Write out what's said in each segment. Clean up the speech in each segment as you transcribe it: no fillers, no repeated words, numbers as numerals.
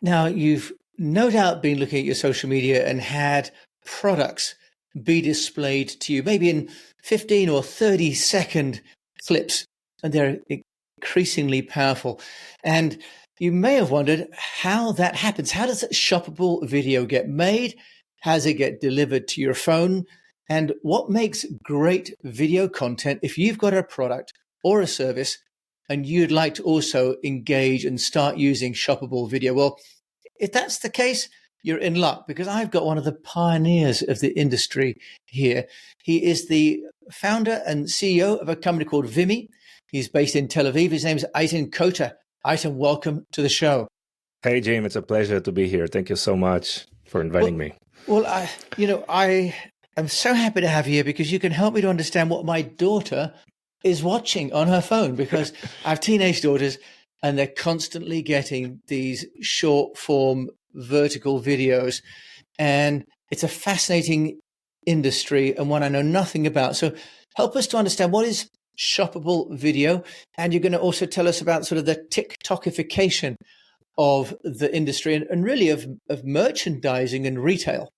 Now, you've no doubt been looking at your social media and had products be displayed to you, maybe in 15 or 30-second clips, and they're increasingly powerful. And you may have wondered how that happens. How does a shoppable video get made? How does it get delivered to your phone? And what makes great video content if you've got a product or a service and you'd like to also engage and start using shoppable video? Well, if that's the case, you're in luck, because I've got one of the pioneers of the industry here. He is the founder and CEO of a company called Vimmi. He's based in Tel Aviv. His name is Aitan Kota. Aitan, welcome to the show. Hey, Jim, it's a pleasure to be here. Thank you so much for inviting me. Well, I am so happy to have you here because you can help me to understand what my daughter is watching on her phone, because I have teenage daughters and they're constantly getting these short form vertical videos. And it's a fascinating industry and one I know nothing about. So help us to understand, what is shoppable video? And you're going to also tell us about sort of the TikTokification of the industry and really of merchandising and retail.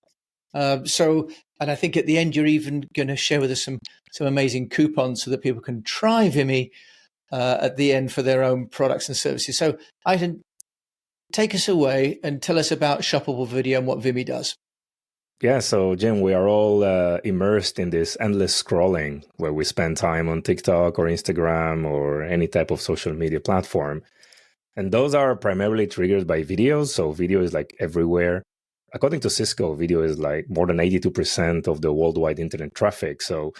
And I think at the end, you're even going to share with us some amazing coupons so that people can try Vimmi at the end for their own products and services. So Aitan, take us away and tell us about shoppable video and what Vimmi does. Yeah, so Jim, we are all immersed in this endless scrolling where we spend time on TikTok or Instagram or any type of social media platform. And those are primarily triggered by videos. So video is like everywhere. According to Cisco, video is like more than 82% of the worldwide internet traffic. So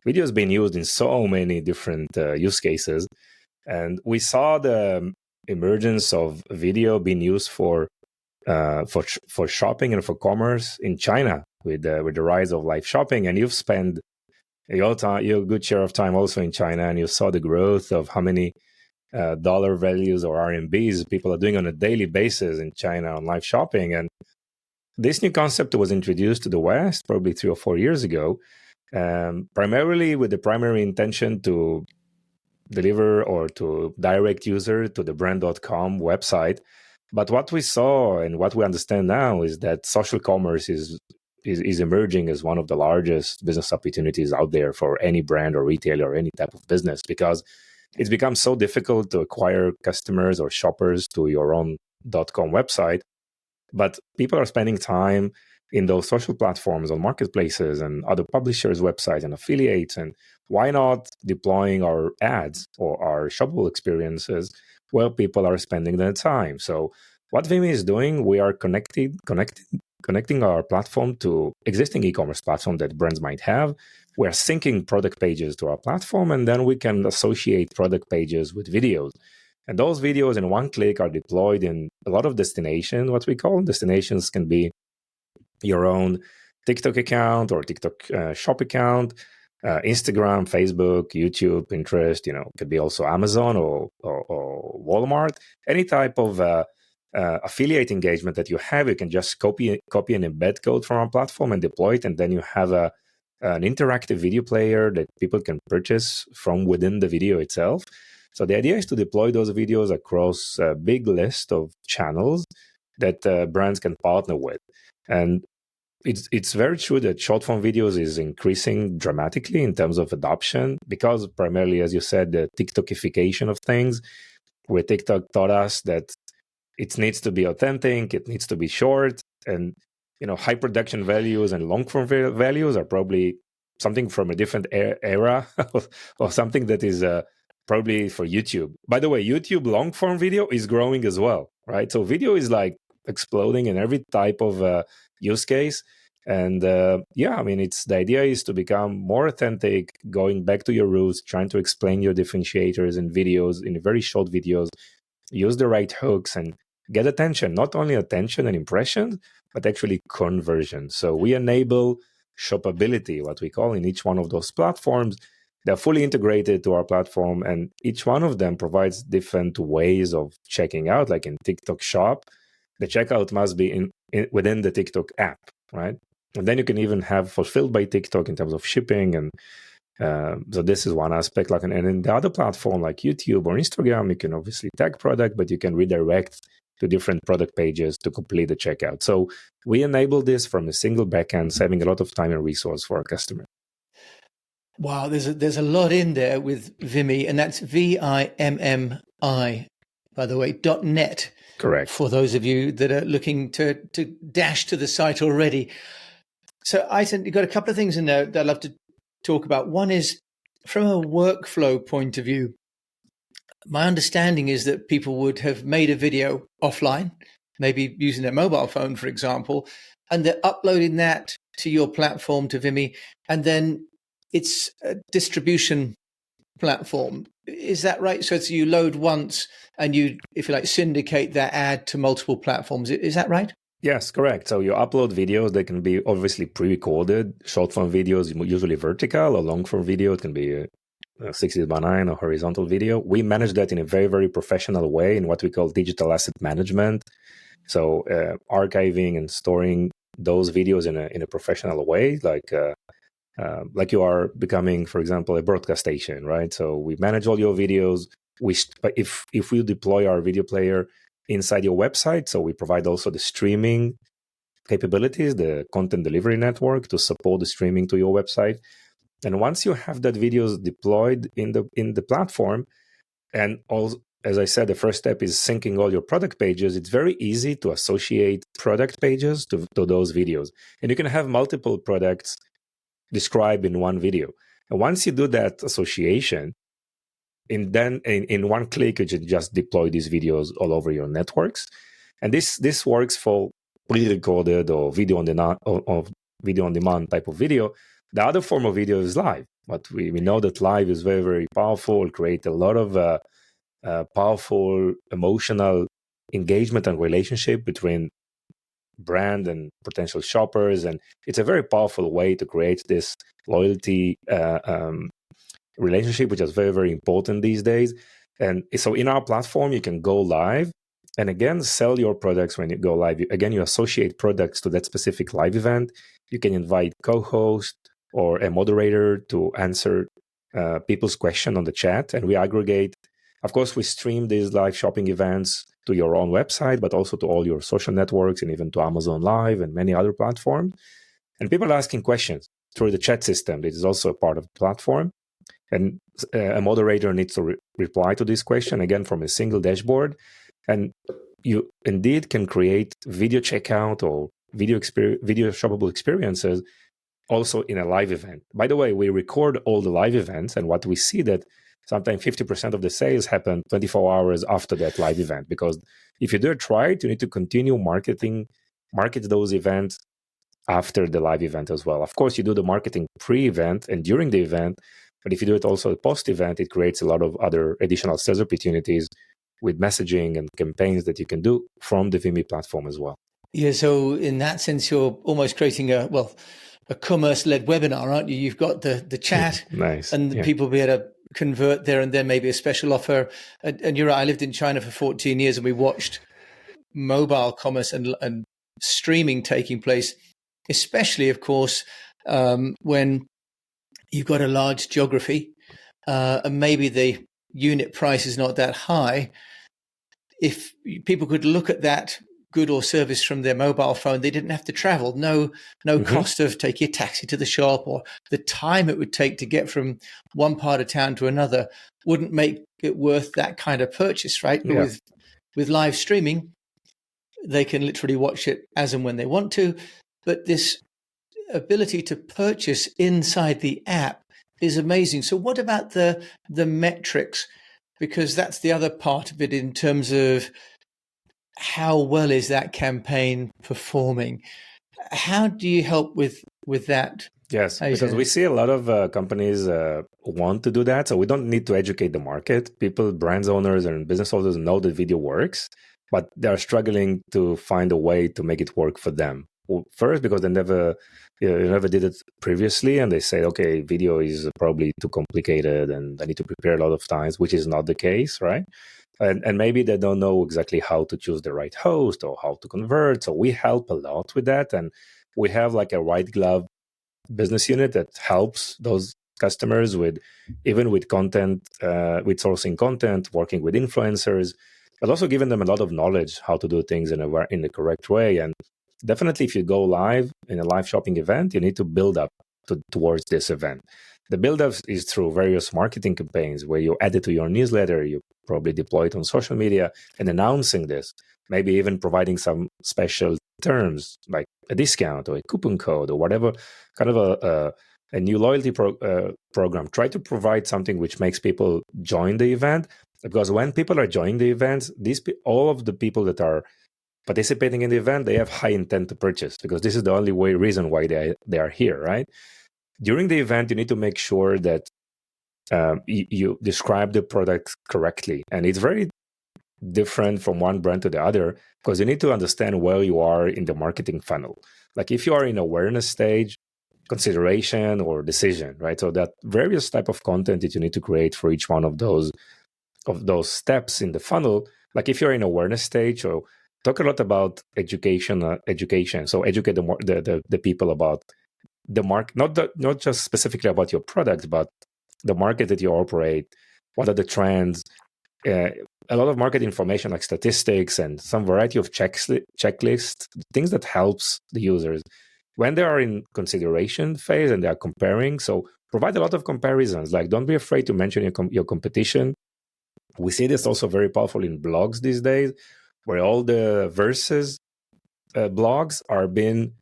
video is being used in so many different use cases. And we saw the emergence of video being used for shopping and for commerce in China with the rise of live shopping. And you've spent your good share of time also in China, and you saw the growth of how many dollar values or RMBs people are doing on a daily basis in China on live shopping. And this new concept was introduced to the West probably 3 or 4 years ago, primarily with the primary intention to deliver or to direct user to the brand.com website. But what we saw and what we understand now is that social commerce is emerging as one of the largest business opportunities out there for any brand or retailer or any type of business, because it's become so difficult to acquire customers or shoppers to your own .com website. But people are spending time in those social platforms on marketplaces and other publishers' websites and affiliates. And why not deploying our ads or our shoppable experiences where people are spending their time? So what Vimmi is doing, we are connecting our platform to existing e-commerce platform that brands might have. We're syncing product pages to our platform, and then we can associate product pages with videos. And those videos in one click are deployed in a lot of destinations. What we call destinations can be your own TikTok account or TikTok shop account, Instagram, Facebook, YouTube, Pinterest, could be also Amazon or Walmart. Any type of affiliate engagement that you have, you can just copy and embed code from our platform and deploy it. And then you have an interactive video player that people can purchase from within the video itself. So the idea is to deploy those videos across a big list of channels that brands can partner with. And it's very true that short form videos is increasing dramatically in terms of adoption, because primarily, as you said, the TikTokification of things, where TikTok taught us that it needs to be authentic, it needs to be short, and high production values and long form values are probably something from a different era or something that is probably for YouTube. By the way, YouTube long form video is growing as well, right? So video is like exploding in every type of use case. And it's the idea is to become more authentic, going back to your roots, trying to explain your differentiators in videos, in very short videos, use the right hooks and get attention, not only attention and impressions, but actually conversion. So we enable shoppability, what we call, in each one of those platforms. They're fully integrated to our platform, and each one of them provides different ways of checking out. Like in TikTok Shop, the checkout must be within the TikTok app, right? And then you can even have fulfilled by TikTok in terms of shipping. And so this is one aspect. And in the other platform like YouTube or Instagram, you can obviously tag product, but you can redirect to different product pages to complete the checkout. So we enable this from a single backend, saving a lot of time and resource for our customer. Wow, there's a lot in there with Vimmi, and that's Vimmi, by the way, .net. Correct. For those of you that are looking to dash to the site already. So you've got a couple of things in there that I'd love to talk about. One is from a workflow point of view. My understanding is that people would have made a video offline, maybe using their mobile phone, for example, and they're uploading that to your platform, to Vimmi, and then it's a distribution platform. Is that right? So it's you load once and you, if you like, syndicate that ad to multiple platforms. Is that right? Yes, correct. So you upload videos. They can be obviously pre-recorded. Short form videos, usually vertical, or long form video. It can be 16:9 or horizontal video. We manage that in a very, very professional way in what we call digital asset management. So archiving and storing those videos in a professional way, like you are becoming, for example, a broadcast station, right? So we manage all your videos. If we deploy our video player inside your website, so we provide also the streaming capabilities, the content delivery network to support the streaming to your website. And once you have that videos deployed in the platform, and also, as I said, the first step is syncing all your product pages. It's very easy to associate product pages to those videos, and you can have multiple products described in one video. And once you do that association, in one click, you just deploy these videos all over your networks. And this works for pre-recorded or video on demand type of video. The other form of video is live, but we know that live is very, very powerful, create a lot of powerful emotional engagement and relationship between brand and potential shoppers, and it's a very powerful way to create this loyalty relationship, which is very, very important these days. And so in our platform, you can go live and again sell your products when you go live. Again, you associate products to that specific live event. You can invite co-host or a moderator to answer people's question on the chat, and we aggregate. Of course, we stream these live shopping events to your own website, but also to all your social networks and even to Amazon Live and many other platforms. And people are asking questions through the chat system. This is also a part of the platform. And a moderator needs to reply to this question, again, from a single dashboard. And you indeed can create video checkout or video shoppable experiences also in a live event. By the way, we record all the live events, and what we see that sometimes 50% of the sales happen 24 hours after that live event, because if you do it right, you need to continue market those events after the live event as well. Of course, you do the marketing pre-event and during the event, but if you do it also post-event, it creates a lot of other additional sales opportunities with messaging and campaigns that you can do from the Vimmi platform as well. Yeah, so in that sense, you're almost creating a commerce-led webinar, aren't you? You've got the chat, nice, and people will be able to convert there and then maybe a special offer. And you're right, I lived in China for 14 years and we watched mobile commerce and streaming taking place, especially, of course, when you've got a large geography and maybe the unit price is not that high. If people could look at that good or service from their mobile phone, they didn't have to travel. No cost of taking a taxi to the shop, or the time it would take to get from one part of town to another wouldn't make it worth that kind of purchase, right? Yeah. But with live streaming, they can literally watch it as and when they want to. But this ability to purchase inside the app is amazing. So what about the metrics? Because that's the other part of it in terms of how well is that campaign performing? How do you help with that? Yes, because we see a lot of companies want to do that. So we don't need to educate the market. People, brands owners and business owners know that video works, but they are struggling to find a way to make it work for them. Well, first, because they never did it previously, and they say, okay, video is probably too complicated and I need to prepare a lot of times, which is not the case, right? And maybe they don't know exactly how to choose the right host or how to convert. So we help a lot with that. And we have like a white glove business unit that helps those customers with content, with sourcing content, working with influencers. but also giving them a lot of knowledge how to do things in the correct way. And definitely, if you go live in a live shopping event, you need to build up towards this event. The build up is through various marketing campaigns where you add it to your newsletter, you probably deploy it on social media and announcing this, maybe even providing some special terms like a discount or a coupon code or whatever, kind of a new loyalty program. Try to provide something which makes people join the event, because when people are joining the event, all of the people that are participating in the event, they have high intent to purchase, because this is the only reason why they are here, right? During the event, you need to make sure that you describe the product correctly. And it's very different from one brand to the other, because you need to understand where you are in the marketing funnel. Like if you are in awareness stage, consideration, or decision, right? So that various type of content that you need to create for each one of those steps in the funnel. Like if you're in awareness stage, or talk a lot about education. So educate the people about the market, not just specifically about your product, but the market that you operate. What are the trends? A lot of market information like statistics and some variety of checklists, things that helps the users when they are in consideration phase and they are comparing. So provide a lot of comparisons. Like don't be afraid to mention your competition. We see this also very powerful in blogs these days, where all the versus blogs are being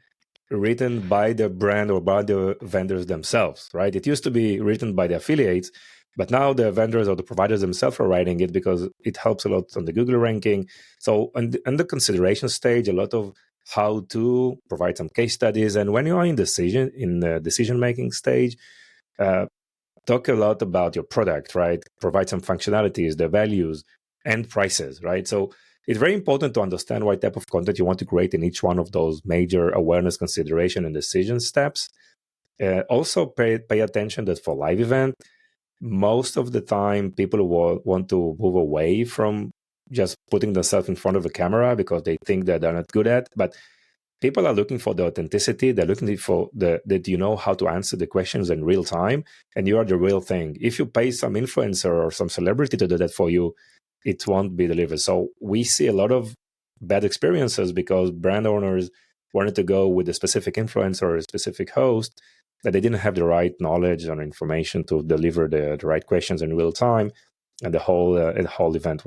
written by the brand or by the vendors themselves, right? It used to be written by the affiliates, but now the vendors or the providers themselves are writing it because it helps a lot on the Google ranking. So on the consideration stage, a lot of how to provide some case studies. And when you are in the decision-making stage, talk a lot about your product, right? Provide some functionalities, the values, and prices, right? So it's very important to understand what type of content you want to create in each one of those major awareness, consideration, and decision steps. Also, pay attention that for live event, most of the time people will want to move away from just putting themselves in front of a camera because they think that they're not good at. But people are looking for the authenticity. They're looking for that you know how to answer the questions in real time, and you are the real thing. If you pay some influencer or some celebrity to do that for you, it won't be delivered. So we see a lot of bad experiences because brand owners wanted to go with a specific influencer or a specific host that they didn't have the right knowledge or information to deliver the right questions in real time, and the whole event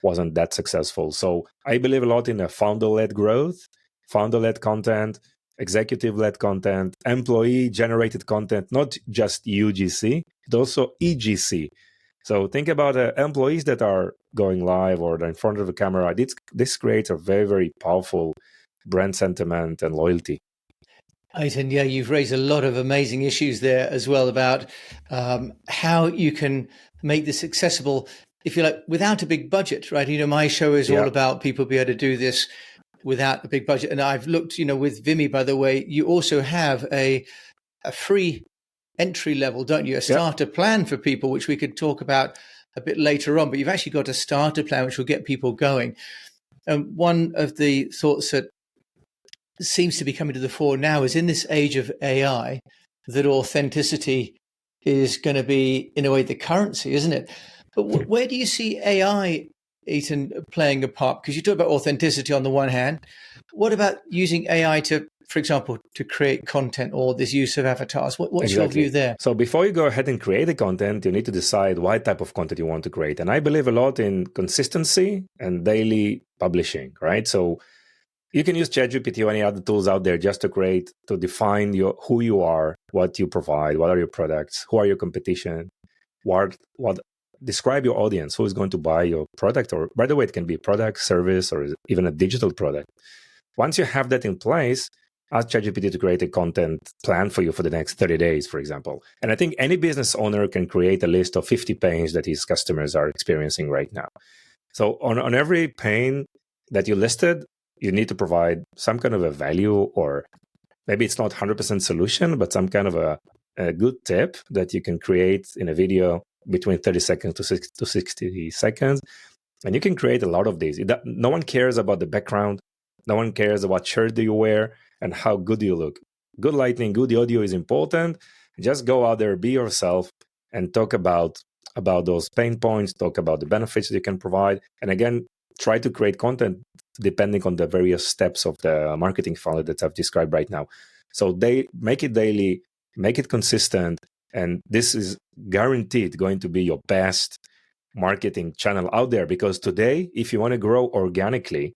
wasn't that successful. So I believe a lot in a founder-led growth, founder-led content, executive-led content, employee-generated content, not just UGC, but also EGC. So think about employees that are going live or in front of the camera. This creates a very, very powerful brand sentiment and loyalty. Eitan, yeah, you've raised a lot of amazing issues there as well about how you can make this accessible, if you like, without a big budget, right? You know, my show is all about people be able to do this without a big budget. And I've looked, you know, with Vimmi, by the way, you also have a free entry level, don't you? A starter plan for people, which we could talk about a bit later on. But you've actually got a starter plan which will get people going. And one of the thoughts that seems to be coming to the fore now is in this age of AI, that authenticity is going to be, in a way, the currency, isn't it? But where do you see AI, Eitan, playing a part? Because you talk about authenticity on the one hand. What about using AI to, for example, to create content or this use of avatars? What's your view there? So before you go ahead and create the content, you need to decide what type of content you want to create. And I believe a lot in consistency and daily publishing, right? So you can use ChatGPT or any other tools out there just to define who you are, what you provide, what are your products, who are your competition, what describe your audience, who is going to buy your product. Or by the way, it can be a product, service, or even a digital product. Once you have that in place, ask ChatGPT to create a content plan for you for the next 30 days, for example. And I think any business owner can create a list of 50 pains that his customers are experiencing right now. So on every pain that you listed, you need to provide some kind of a value, or maybe it's not 100% solution, but some kind of a good tip that you can create in a video between 30 seconds to 60 seconds. And you can create a lot of these. No one cares about the background. No one cares about shirt do you wear and how good you look. Good lighting, good audio is important. Just go out there, be yourself, and talk about about those pain points, talk about the benefits you can provide, and again, try to create content depending on the various steps of the marketing funnel that I've described right now. So they make it daily, make it consistent, and this is guaranteed going to be your best marketing channel out there. Because today, if you want to grow organically,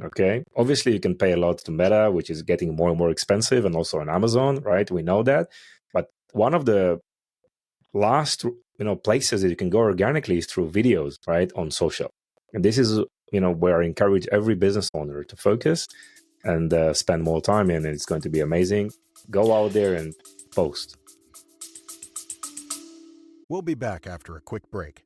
okay, obviously you can pay a lot to Meta, which is getting more and more expensive, and also on Amazon, right? We know that. But one of the last places that you can go organically is through videos, right, on social. And this is where I encourage every business owner to focus and spend more time in, and it's going to be amazing. Go out there and post. We'll be back after a quick break.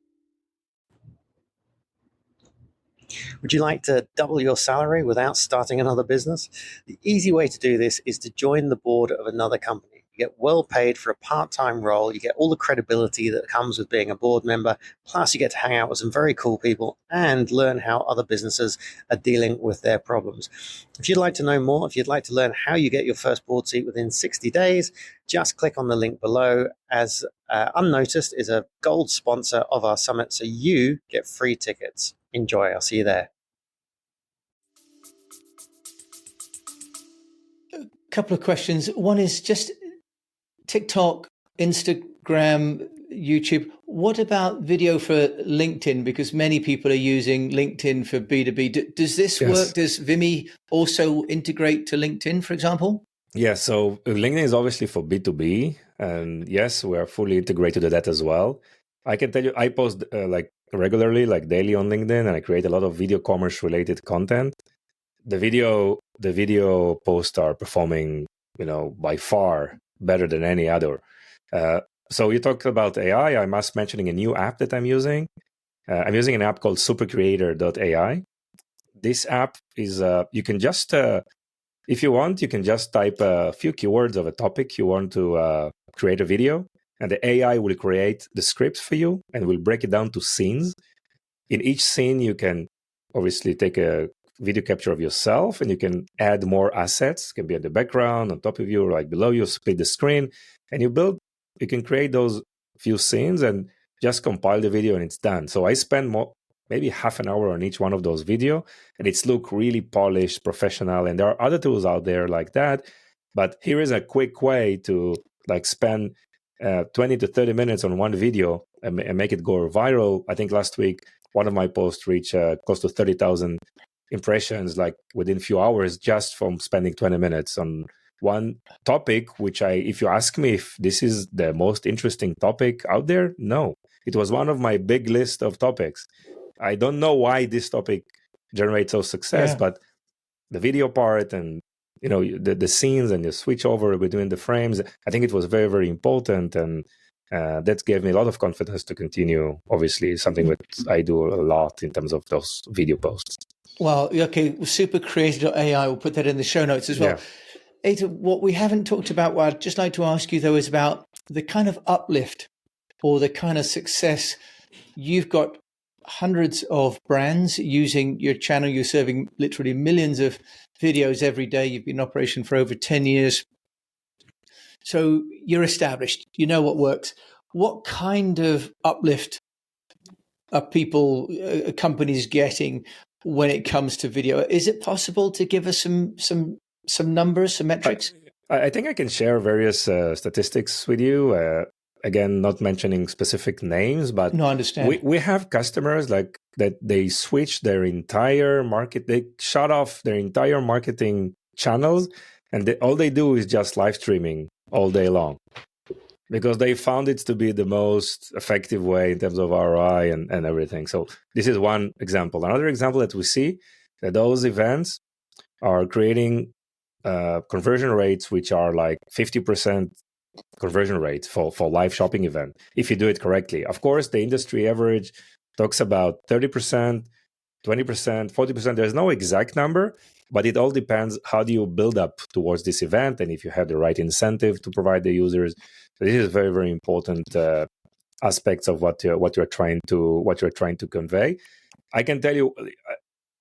Would you like to double your salary without starting another business? The easy way to do this is to join the board of another company. You get well paid for a part-time role. You get all the credibility that comes with being a board member. Plus, you get to hang out with some very cool people and learn how other businesses are dealing with their problems. If you'd like to know more, if you'd like to learn how you get your first board seat within 60 days, just click on the link below, as Unnoticed is a gold sponsor of our summit, so you get free tickets. Enjoy. I'll see you there. A couple of questions. One is just TikTok, Instagram, YouTube. What about video for LinkedIn? Because many people are using LinkedIn for B2B. Does this work? Does Vimmi also integrate to LinkedIn, for example? Yeah, so LinkedIn is obviously for B2B. And yes, we are fully integrated to that as well. I can tell you, I post regularly, like daily on LinkedIn, and I create a lot of video commerce related content. The video posts are performing, by far better than any other. So you talked about AI. I must mentioning a new app that I'm using. I'm using an app called supercreator.ai. This app is, you can just, if you want, you can just type a few keywords of a topic you want to create a video, and the AI will create the script for you and will break it down to scenes. In each scene, you can obviously take a video capture of yourself, and you can add more assets. It can be at the background, on top of you, or like below you, split the screen, and you can create those few scenes and just compile the video, and it's done. So I spend maybe half an hour on each one of those video, and it's look really polished, professional. And there are other tools out there like that, but here is a quick way to spend 20 to 30 minutes on one video and make it go viral. I think last week, one of my posts reached close to 30,000 impressions within a few hours, just from spending 20 minutes on one topic, which if you ask me if this is the most interesting topic out there, no. It was one of my big list of topics. I don't know why this topic generates so success, but the video part and the scenes and the switch over between the frames, I think it was very, very important, and that gave me a lot of confidence to continue. Obviously, something that I do a lot in terms of those video posts. Well, okay, supercreator.ai, we'll put that in the show notes as well. Yeah. Eitan, what we haven't talked about, what I'd just like to ask you, though, is about the kind of uplift or the kind of success. You've got hundreds of brands using your channel. You're serving literally millions of videos every day. You've been in operation for over 10 years. So you're established. You know what works. What kind of uplift are companies getting when it comes to video? Is it possible to give us some numbers, some metrics? I think I can share various statistics with you. Again, not mentioning specific names, but no, I understand. We have customers that they switch their entire market. They shut off their entire marketing channels, and all they do is just live streaming all day long, because they found it to be the most effective way in terms of ROI and everything. So this is one example. Another example that we see, that those events are creating conversion rates which are 50% conversion rate for live shopping event, if you do it correctly. Of course, the industry average talks about 30%, 20%, 40%. There's no exact number, but it all depends how do you build up towards this event, and if you have the right incentive to provide the users. So this is very, very important aspects of what you're trying to convey. I can tell you,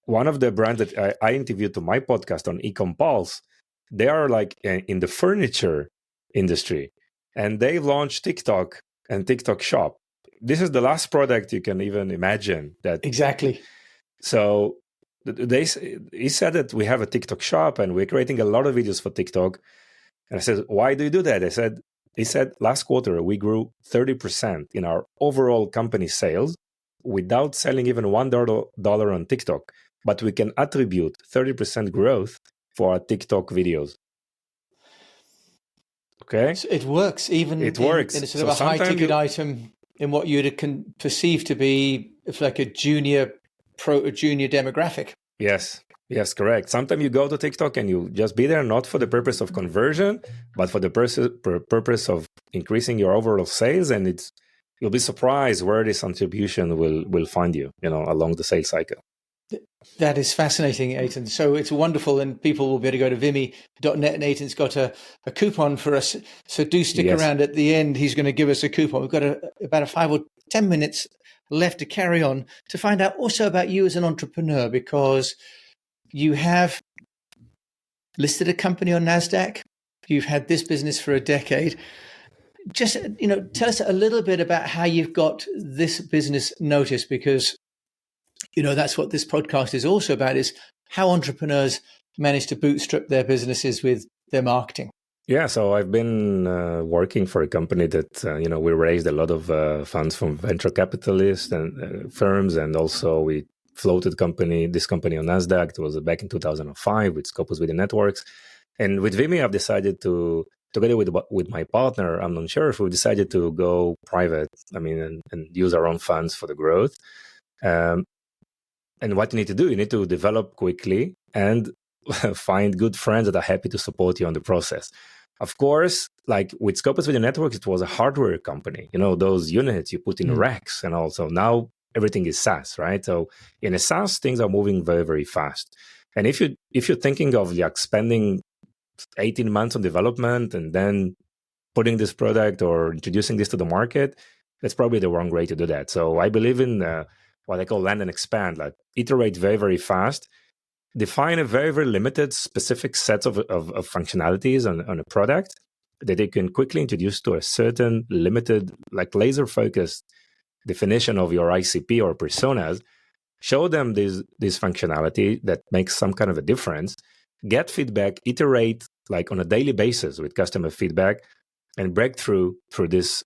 one of the brands that I interviewed to my podcast on Ecom Pulse, they are in the furniture industry, and they've launched TikTok and TikTok Shop. this is the last product you can even imagine. That Exactly. So he said that we have a TikTok shop and we're creating a lot of videos for TikTok. And I said, why do you do that? He said, last quarter, we grew 30% in our overall company sales without selling even $1 on TikTok. But we can attribute 30% growth for our TikTok videos. Okay? So it works, even It works. in a sort of a high-ticket item in what you'd perceive to be like a junior demographic. Yes, correct. Sometimes you go to TikTok and you just be there not for the purpose of conversion, but for the purpose of increasing your overall sales, and you'll be surprised where this contribution will find you, along the sales cycle. That is fascinating, Eitan. So it's wonderful, and people will be able to go to Vimmi.net, and Eitan's got a coupon for us. So do stick around at the end. He's going to give us a coupon. We've got about 5 or 10 minutes left to carry on to find out also about you as an entrepreneur, because you have listed a company on NASDAQ. You've had this business for a decade. Just, tell us a little bit about how you've got this business noticed, because, that's what this podcast is also about, is how entrepreneurs manage to bootstrap their businesses with their marketing. Yeah, so I've been working for a company that, we raised a lot of funds from venture capitalists and firms, and also we floated this company on NASDAQ. It was back in 2005 with Scopus Video Networks. And with Vimmi, I've decided to, together with my partner, I'm not sure if we decided to go private, and use our own funds for the growth. And what you need to do, you need to develop quickly and find good friends that are happy to support you on the process. Of course, like with Scopus Video Networks, it was a hardware company, those units you put in racks, and also now everything is SaaS, right? So in a SaaS, things are moving very, very fast. And if you're thinking of spending 18 months on development and then putting this product or introducing this to the market, that's probably the wrong way to do that. So I believe in what I call land and expand, like iterate very, very fast, define a very, very limited specific set of functionalities on a product that they can quickly introduce to a certain limited, like laser focused definition of your ICP or personas, show them this functionality that makes some kind of a difference, get feedback, iterate like on a daily basis with customer feedback, and break through this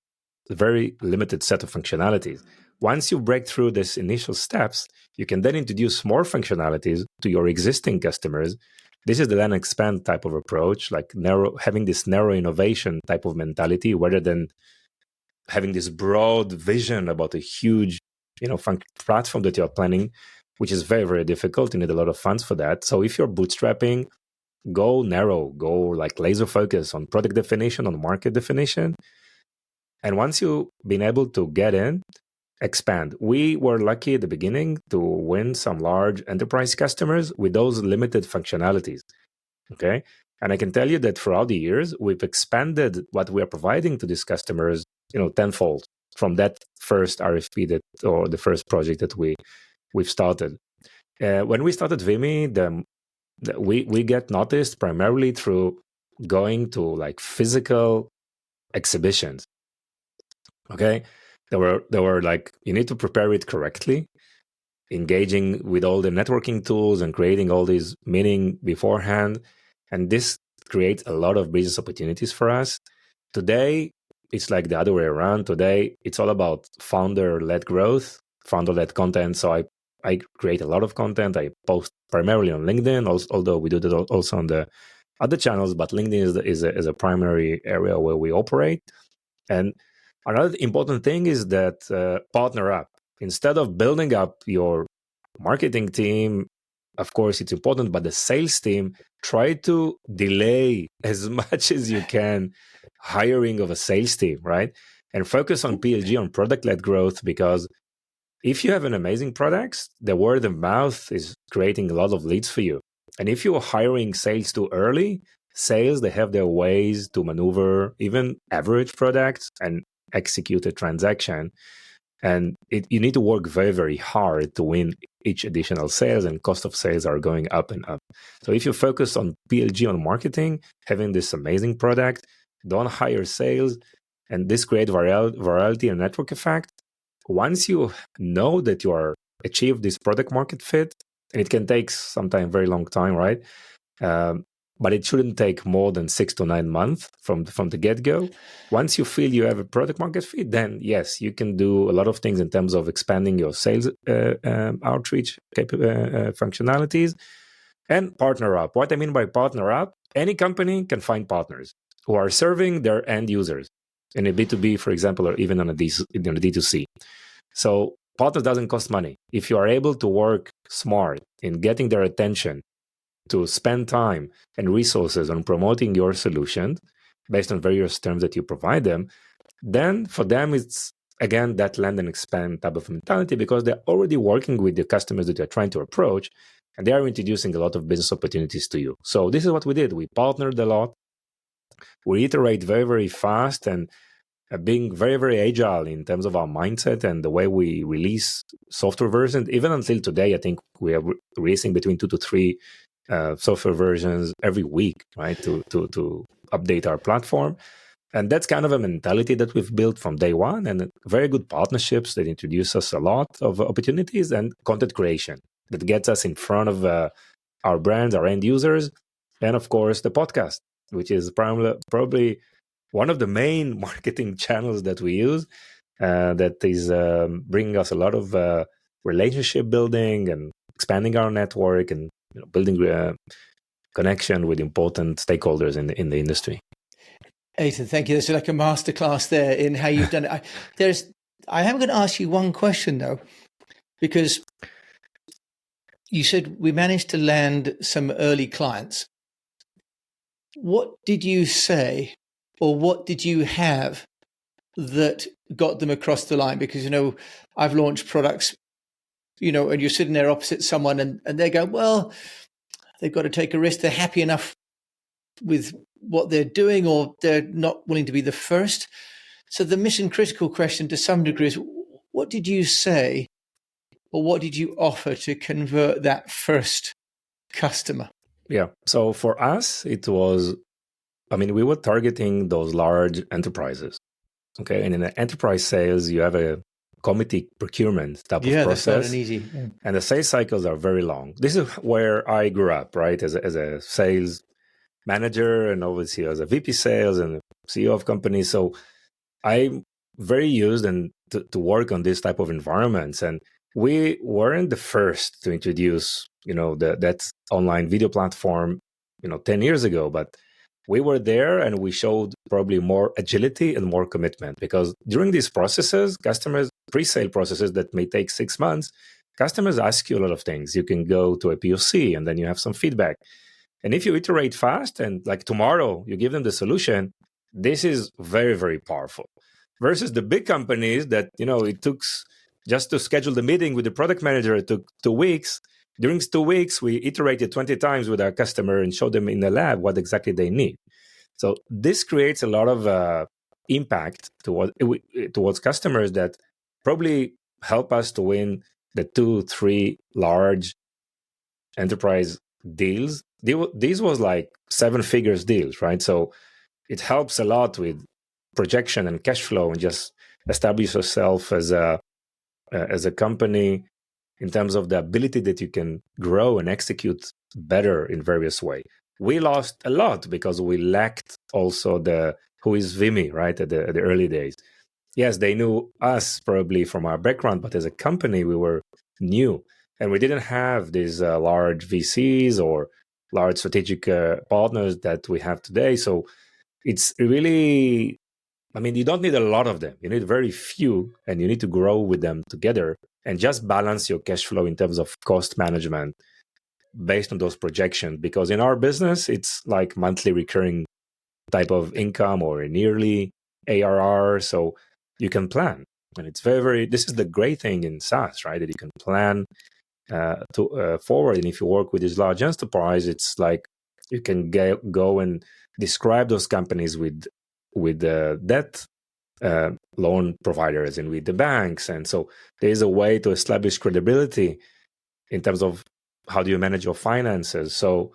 very limited set of functionalities. Once you break through these initial steps, you can then introduce more functionalities to your existing customers. This is the land expand type of approach, like having this narrow innovation type of mentality, rather than having this broad vision about a huge, platform that you're planning, which is very, very difficult. You need a lot of funds for that. So if you're bootstrapping, go narrow, go like laser focus on product definition, on market definition. And once you've been able to get in, expand. We were lucky at the beginning to win some large enterprise customers with those limited functionalities. Okay. And I can tell you that throughout the years, we've expanded what we are providing to these customers, tenfold from that first RFP or the first project that we've started. When we started Vimmi, we get noticed primarily through going to like physical exhibitions. Okay, there were like, you need to prepare it correctly, engaging with all the networking tools and creating all these meetings beforehand, and this creates a lot of business opportunities for us. Today, it's like the other way around. Today, it's all about founder-led growth, founder-led content. So I create a lot of content. I post primarily on LinkedIn, although we do that also on the other channels, but LinkedIn is a primary area where we operate. And another important thing is that partner up. Instead of building up your marketing team, of course, it's important, but the sales team, try to delay as much as you can hiring of a sales team, right? And focus on PLG, on product-led growth, because if you have an amazing product, the word of mouth is creating a lot of leads for you. And if you're hiring sales too early, sales, they have their ways to maneuver even average products and execute a transaction. And you need to work very, very hard to win each additional sales, and cost of sales are going up and up. So if you focus on PLG, on marketing, having this amazing product, don't hire sales, and this creates virality and network effect, once you know that you are achieved this product market fit, and it can take sometimes very long time, right? But it shouldn't take more than 6 to 9 months from the get-go. Once you feel you have a product market fit, then yes, you can do a lot of things in terms of expanding your sales outreach functionalities and partner up. What I mean by partner up, any company can find partners who are serving their end users in a B2B, for example, or even on a D2C. So partners doesn't cost money. If you are able to work smart in getting their attention, to spend time and resources on promoting your solution based on various terms that you provide them, then for them it's again that land and expand type of mentality, because they're already working with the customers that they're trying to approach, and they are introducing a lot of business opportunities to you. So this is what we did. We partnered a lot. We iterate very, very fast, and being very, very agile in terms of our mindset and the way we release software versions. Even until today, I think we are releasing between 2 to 3 software versions every week, right, to update our platform. And that's kind of a mentality that we've built from day one, and very good partnerships that introduce us a lot of opportunities, and content creation that gets us in front of our brands, our end users, and of course the podcast, which is probably one of the main marketing channels that we use, that is bringing us a lot of relationship building and expanding our network, and building connection with important stakeholders in the industry. Ethan, thank you. There's like a masterclass there in how you've done it. I am going to ask you one question though, because you said we managed to land some early clients. What did you say, or what did you have that got them across the line? Because, I've launched products, and you're sitting there opposite someone and they go, well, they've got to take a risk. They're happy enough with what they're doing, or they're not willing to be the first. So the mission critical question to some degree is, what did you say, or what did you offer to convert that first customer? Yeah. So for us, it was, we were targeting those large enterprises. Okay. And in the enterprise sales, you have a committee procurement type of process. That's not an easy. Yeah. And the sales cycles are very long. This is where I grew up, right? As a sales manager, and obviously as a VP sales and CEO of companies. So I'm very used to work on this type of environments. And we weren't the first to introduce, that online video platform, 10 years ago, but we were there, and we showed probably more agility and more commitment, because during these processes, customers, pre-sale processes that may take 6 months, customers ask you a lot of things. You can go to a POC and then you have some feedback. And if you iterate fast and like tomorrow you give them the solution, this is very, very powerful. Versus the big companies that, it took just to schedule the meeting with the product manager, it took 2 weeks. During 2 weeks, we iterated 20 times with our customer and showed them in the lab what exactly they need. So this creates a lot of impact towards customers that probably help us to win the 2-3 large enterprise deals. These was like 7 figures deals, right? So it helps a lot with projection and cash flow, and just establish yourself as a company in terms of the ability that you can grow and execute better in various ways. We lost a lot because we lacked also who is Vimmi, right, at the early days. Yes, they knew us probably from our background, but as a company, we were new. And we didn't have these large VCs or large strategic partners that we have today. So it's really, you don't need a lot of them. You need very few, and you need to grow with them together and just balance your cash flow in terms of cost management based on those projections. Because in our business, it's like monthly recurring type of income or a yearly ARR. So you can plan. And it's this is the great thing in SaaS, right? That you can plan forward. And if you work with this large enterprise, it's like you can go and describe those companies with debt loan providers and with the banks. And so there is a way to establish credibility in terms of how do you manage your finances. So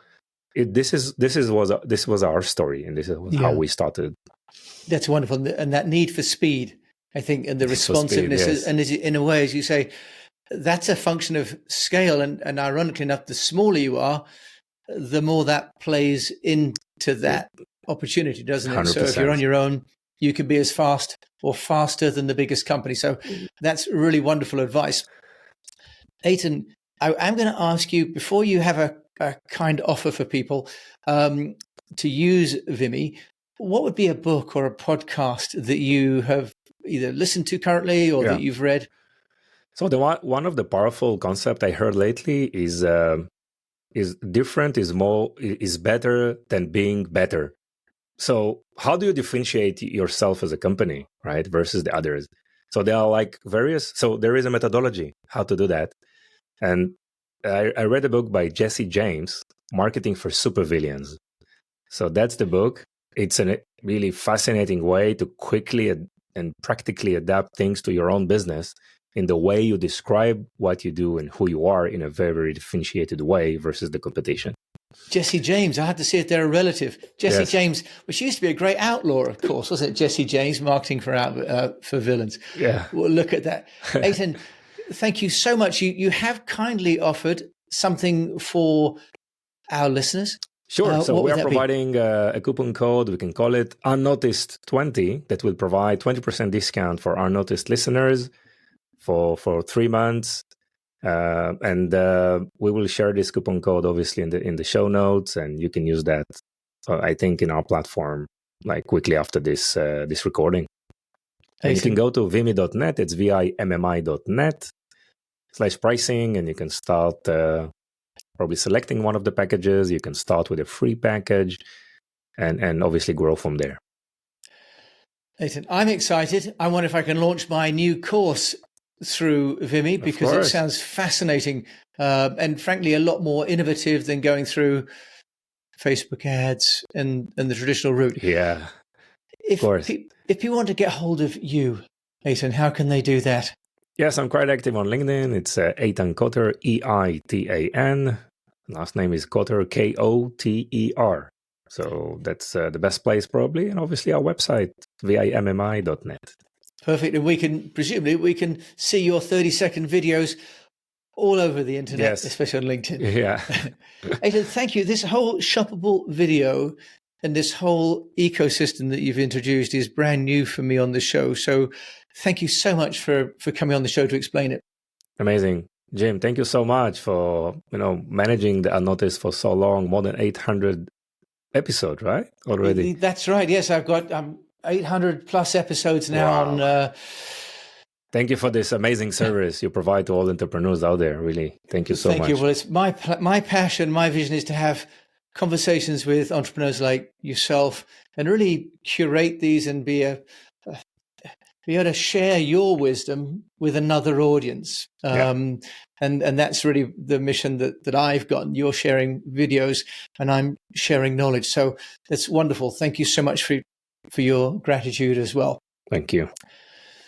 this was our story, and this is how we started. That's wonderful. And that need for speed I think, and the For speed, responsiveness, yes. and in a way, as you say, that's a function of scale. And ironically enough, the smaller you are, the more that plays into that opportunity, doesn't it? So if you're on 100%. your own, you can be as fast or faster than the biggest company. So that's really wonderful advice. Eitan, I'm going to ask you, before you have a kind offer for people to use Vimmi, what would be a book or a podcast that you have either listened to currently or that you've read? So one of the powerful concept I heard lately is different is better than being better. So how do you differentiate yourself as a company, right, versus the others? So there are like various. So there is a methodology how to do that, and I read a book by Jesse James, Marketing for Supervillains. So that's the book. It's a really fascinating way to quickly and practically adapt things to your own business in the way you describe what you do and who you are in a very, very differentiated way versus the competition. Jesse James, I had to see if they're a relative. Jesse Yes. James, which used to be a great outlaw, of course, wasn't it? Jesse James, marketing for villains. Yeah. Well, look at that. Eitan, thank you so much. You have kindly offered something for our listeners. Sure. So we are be? providing a coupon code. We can call it Unnoticed20 that will provide 20% discount for Unnoticed listeners for 3 months. And we will share this coupon code obviously in the show notes, and you can use that. I think in our platform like quickly after this recording. And you can go to vimmi.net. It's vimmi.net/pricing, and you can start probably selecting one of the packages. You can start with a free package, and obviously grow from there. Eitan, I'm excited. I wonder if I can launch my new course through Vimmi, because it sounds fascinating and frankly a lot more innovative than going through Facebook ads and the traditional route. Yeah, of course. If people want to get hold of you, Eitan, how can they do that? Yes, I'm quite active on LinkedIn. It's Eitan Kotter, EITAN. Last name is Kotter, KOTER. So that's the best place probably. And obviously our website, vimmi.net. Perfect. And we can see your 30-second videos all over the internet, especially on LinkedIn. Yeah. Eitan, thank you. This whole shoppable video and this whole ecosystem that you've introduced is brand new for me on the show. So thank you so much for coming on the show to explain it. Amazing. Jim, thank you so much for managing the Unnoticed for so long, more than 800 episodes, right? Already. That's right. Yes, I've got 800 plus episodes now. Wow. Thank you for this amazing service you provide to all entrepreneurs out there. Really, thank you so much. Thank you. Well, it's my passion, my vision is to have conversations with entrepreneurs like yourself and really curate these and be able to share your wisdom with another audience. And that's really the mission that I've got. You're sharing videos and I'm sharing knowledge. So that's wonderful. Thank you so much for your gratitude as well. Thank you.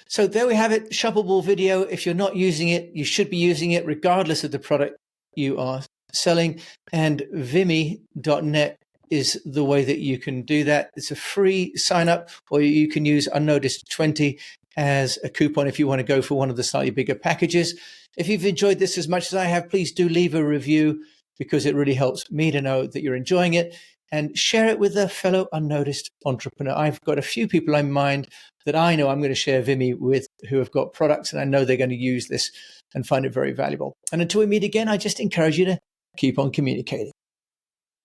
So there we have it, shoppable video. If you're not using it, you should be using it regardless of the product you are selling. And vimmi.net is the way that you can do that. It's a free sign up, or you can use Unnoticed20 as a coupon if you want to go for one of the slightly bigger packages. If you've enjoyed this as much as I have, please do leave a review, because it really helps me to know that you're enjoying it, and share it with a fellow unnoticed entrepreneur. I've got a few people in mind that I know I'm going to share Vimmi with who have got products, and I know they're going to use this and find it very valuable. And until we meet again, I just encourage you to keep on communicating.